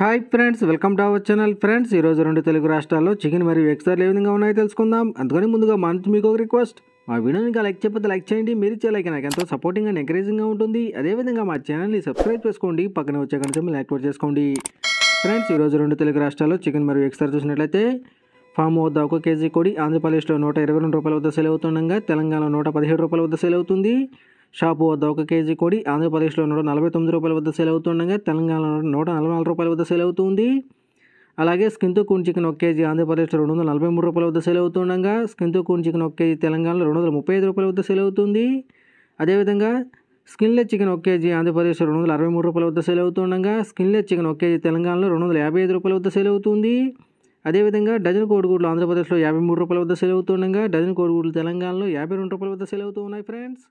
Hi friends, welcome to our channel. Friends, ఈరోజు రెండు తెలుగు రాష్ట్రాల్లో చికెన్ మరియు ఎగ్స్ ధరలు ఏ విధంగా ఉన్నాయో తెలుసుకుందాం. అందుకని ముందుగా మా నుంచి మీకు ఒక రిక్వెస్ట్, మా వీడియోని ఇంకా లైక్ చెప్పితే లైక్ చేయండి. మీరు ఇచ్చే లైక్ నాకు ఎంతో సపోర్టింగ్ అండ్ ఎంకరేజింగ్గా ఉంటుంది. అదేవిధంగా మా ఛానల్ని సబ్స్క్రైబ్ చేసుకోండి, పక్కన వచ్చే గంట యాక్టివేట్ చేసుకోండి. ఫ్రెండ్స్, ఈరోజు రెండు తెలుగు రాష్ట్రాల్లో చికెన్ మరియు ఎగ్స్ ధర చూసినట్లయితే ఫామ్ వద్ద 1 కేజీ కోడి ఆంధ్రప్రదేశ్లో ₹122 వద్ద సేల్ అవుతుండగా తెలంగాణలో ₹117 వద్ద సేల్ అవుతుంది. షాపు వద్ద 1 కేజీ కోడి ఆంధ్రప్రదేశ్లో ₹149 వద్ద సేల్ అవుతుండగా తెలంగాణలో ₹144 వద్ద సేల్ అవుతుంది. అలాగే స్కిన్తో కూన్ చికెన్ 1 కేజీ ఆంధ్రప్రదేశ్లో ₹243 వద్ద సేల్ అవుతుండగా స్కిన్తో కూన్ చికెన్ 1 కేజీ తెలంగాణలో ₹235 వద్ద సేల్ అవుతుంది. అదేవిధంగా స్కిన్లెస్ చికెన్ 1 కేజీ ఆంధ్రప్రదేశ్లో ₹263 వద్ద సేల్ అవుతుండగా స్కిన్లెస్ చికెన్ 1 కేజీ తెలంగాణలో ₹255 వద్ద సేల్ అవుతుంది. అదేవిధంగా డజన్ కోడిగుడ్లు ఆంధ్రప్రదేశ్లో ₹53 వద్ద సేల్ అవుతుండగా డజన్ కోడిగుడ్లు తెలంగాణలో ₹52 వద్ద సేల్ అవుతూ ఉన్నాయి. ఫ్రెండ్స్.